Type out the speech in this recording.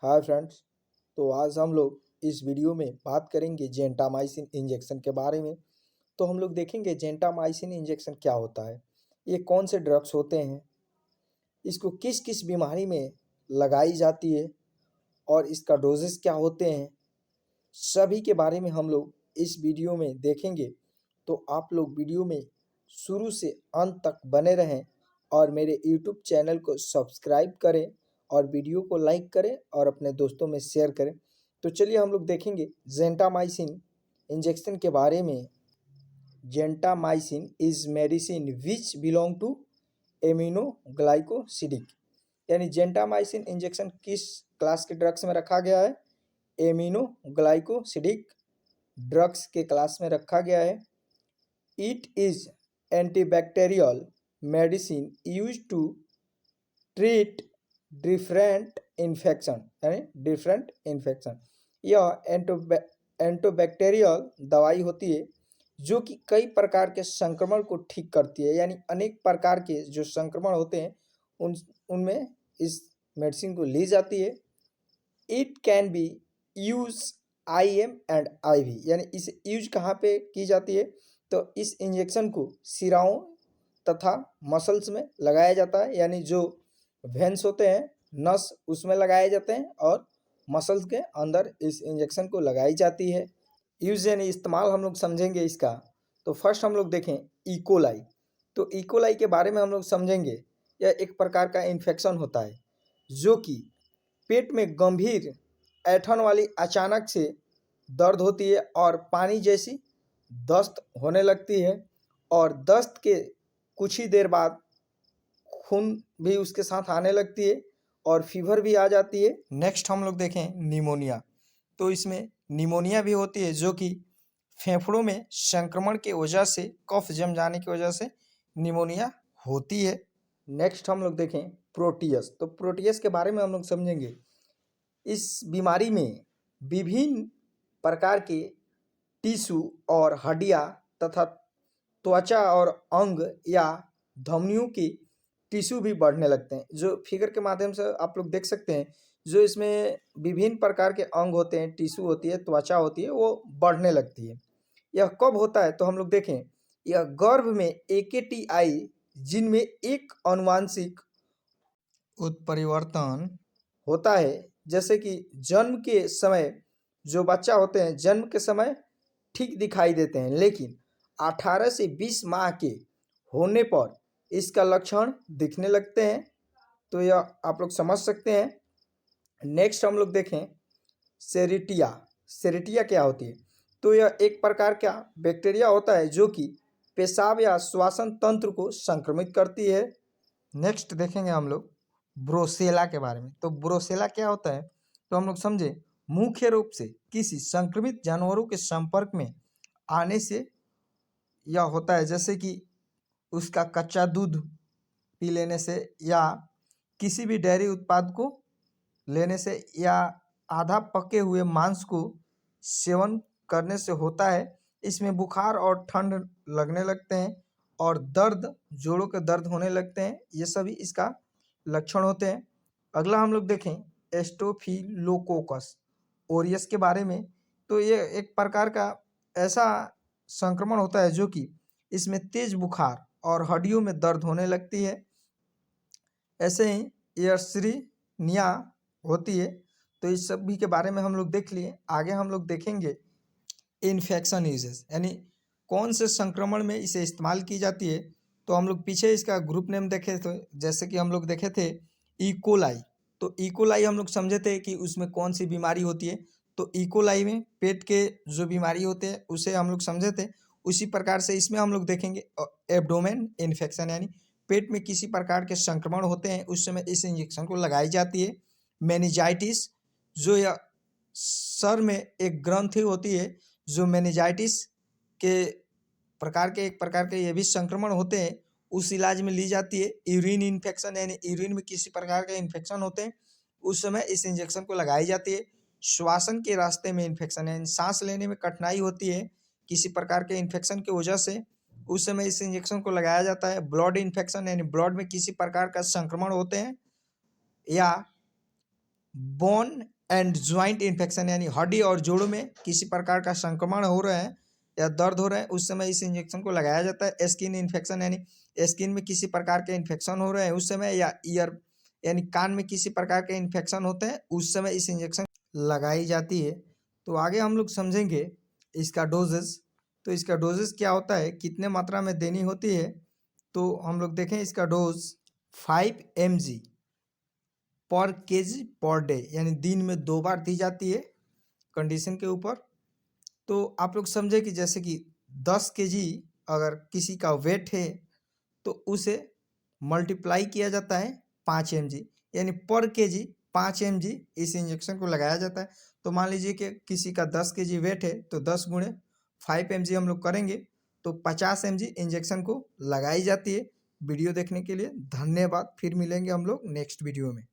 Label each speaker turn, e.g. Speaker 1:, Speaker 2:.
Speaker 1: Hi friends. तो आज हम लोग इस वीडियो में बात करेंगे जेंटामाइसिन इंजेक्शन के बारे में। तो हम लोग देखेंगे जेंटामाइसिन इंजेक्शन क्या होता है, ये कौन से ड्रग्स होते हैं, इसको किस किस बीमारी में लगाई जाती है और इसका डोजेस क्या होते हैं, सभी के बारे में हम लोग इस वीडियो में देखेंगे। तो आप लोग वीडियो में शुरू से अंत तक बने रहें और मेरे यूट्यूब चैनल को सब्सक्राइब करें और वीडियो को लाइक करें और अपने दोस्तों में शेयर करें। तो चलिए हम लोग देखेंगे जेंटामाइसिन इंजेक्शन के बारे में। Gentamicin is medicine which belong to aminoglycosidic, यानी जेंटामाइसिन इंजेक्शन किस क्लास के ड्रग्स में रखा गया है? एमिनोग्लाइकोसिडिक ड्रग्स के क्लास में रखा गया है। It is antibacterial medicine use to treat different infection, यानी डिफरेंट इन्फेक्शन। यह एंटीबैक्टीरियल दवाई होती है जो कि कई प्रकार के संक्रमण को ठीक करती है, यानी अनेक प्रकार के जो संक्रमण होते हैं उनमें इस मेडिसिन को ली जाती है। It can be use IM and IV, यानी इसे यूज कहाँ पे की जाती है? तो इस इंजेक्शन को सिराओं तथा मसल्स में लगाया जाता है, यानी जो वेन्स होते हैं, नस, उसमें लगाए जाते हैं और मसल्स के अंदर इस इंजेक्शन को लगाई जाती है। यूज यानी इस्तेमाल हम लोग समझेंगे इसका। तो फर्स्ट हम लोग देखें इकोलाई। तो इकोलाई के बारे में हम लोग समझेंगे। यह एक प्रकार का इन्फेक्शन होता है जो कि पेट में गंभीर ऐंठन वाली अचानक से दर्द होती है और पानी जैसी दस्त होने लगती है, और दस्त के कुछ ही देर बाद खून भी उसके साथ आने लगती है और फीवर भी आ जाती है। नेक्स्ट हम लोग देखें निमोनिया। तो इसमें निमोनिया भी होती है जो कि फेफड़ों में संक्रमण के वजह से, कफ जम जाने की वजह से निमोनिया होती है। नेक्स्ट हम लोग देखें प्रोटियस। तो प्रोटियस के बारे में हम लोग समझेंगे। इस बीमारी में विभिन्न प्रकार के टिश्यू और हड्डियाँ तथा त्वचा और अंग या धमनियों की टिश्यू भी बढ़ने लगते हैं। जो फिगर के माध्यम से आप लोग देख सकते हैं, जो इसमें विभिन्न प्रकार के अंग होते हैं, टिश्यू होती है, त्वचा होती है, वो बढ़ने लगती है। यह कब होता है? तो हम लोग देखें, यह गर्भ में AKTI जीन में एक आनुवांशिक उत्परिवर्तन होता है। जैसे कि जन्म के समय जो बच्चा होते हैं, जन्म के समय ठीक दिखाई देते हैं, लेकिन 18 से 20 माह के होने पर इसका लक्षण दिखने लगते हैं। तो यह आप लोग समझ सकते हैं। नेक्स्ट हम लोग देखें सेरिटिया। सेरिटिया क्या होती है? तो यह एक प्रकार का बैक्टीरिया होता है जो कि पेशाब या श्वसन तंत्र को संक्रमित करती है। नेक्स्ट देखेंगे हम लोग ब्रोसेला के बारे में। तो ब्रोसेला क्या होता है? तो हम लोग समझे, मुख्य रूप से किसी संक्रमित जानवरों के संपर्क में आने से यह होता है, जैसे कि उसका कच्चा दूध पी लेने से, या किसी भी डेयरी उत्पाद को लेने से, या आधा पके हुए मांस को सेवन करने से होता है। इसमें बुखार और ठंड लगने लगते हैं और दर्द, जोड़ों के दर्द होने लगते हैं। ये सभी इसका लक्षण होते हैं। अगला हम लोग देखें स्टेफिलोकोकस ओरियस के बारे में। तो ये एक प्रकार का ऐसा संक्रमण होता है जो कि इसमें तेज बुखार और हड्डियों में दर्द होने लगती है। ऐसे ही यर्सीनिया होती है। तो इस सभी के बारे में हम लोग देख लिए। आगे हम लोग देखेंगे इन्फेक्शन यूजेस, यानी कौन से संक्रमण में इसे इस्तेमाल की जाती है। तो हम लोग पीछे इसका ग्रुप नेम देखे थे, जैसे कि हम लोग देखे थे इकोलाई। तो इकोलाई हम लोग समझे थे कि उसमें कौन सी बीमारी होती है। तो इकोलाई में पेट के जो बीमारी होते हैं उसे हम लोग समझे थे। उसी प्रकार से इसमें हम लोग देखेंगे एब्डोमेन इन्फेक्शन, यानी पेट में किसी प्रकार के संक्रमण होते हैं, उस समय इस इंजेक्शन को लगाई जाती है। मेनिंजाइटिस, जो यह सर में एक ग्रंथि होती है, जो मेनिंजाइटिस के एक प्रकार के ये भी संक्रमण होते हैं, उस इलाज में ली जाती है। यूरिन इन्फेक्शन, यानी यूरिन में किसी प्रकार के इन्फेक्शन होते हैं, उस समय इस इंजेक्शन को लगाई जाती है। श्वसन के रास्ते में इन्फेक्शन, यानी सांस लेने में कठिनाई होती है किसी प्रकार के इन्फेक्शन की वजह से, उस समय इस इंजेक्शन को लगाया जाता है। ब्लड इन्फेक्शन, यानी ब्लड में किसी प्रकार का संक्रमण होते हैं, या बोन एंड ज्वाइंट इन्फेक्शन यानी हड्डी और जोड़ों में किसी प्रकार का संक्रमण हो रहा है या दर्द हो रहा है, उस समय इस इंजेक्शन को लगाया जाता है। स्किन इन्फेक्शन यानी स्किन में किसी प्रकार के इन्फेक्शन हो रहे हैं उस समय, या ईयर यानी कान में किसी प्रकार के इन्फेक्शन होते हैं उस समय इस इंजेक्शन लगाई जाती है। तो आगे हम लोग समझेंगे इसका डोजेस। तो इसका डोजेस क्या होता है, कितने मात्रा में देनी होती है, तो हम लोग देखें इसका डोज 5 mg पर केजी पर डे, यानी दिन में 2 बार दी जाती है कंडीशन के ऊपर। तो आप लोग समझे कि जैसे कि 10 केजी अगर किसी का वेट है तो उसे मल्टीप्लाई किया जाता है 5 mg, यानी पर केजी 5 mg इस इंजेक्शन को लगाया जाता है। तो मान लीजिए कि किसी का 10 केजी वेट है तो 10 गुणे 5 mg हम लोग करेंगे तो 50 mg इंजेक्शन को लगाई जाती है। वीडियो देखने के लिए धन्यवाद। फिर मिलेंगे हम लोग नेक्स्ट वीडियो में।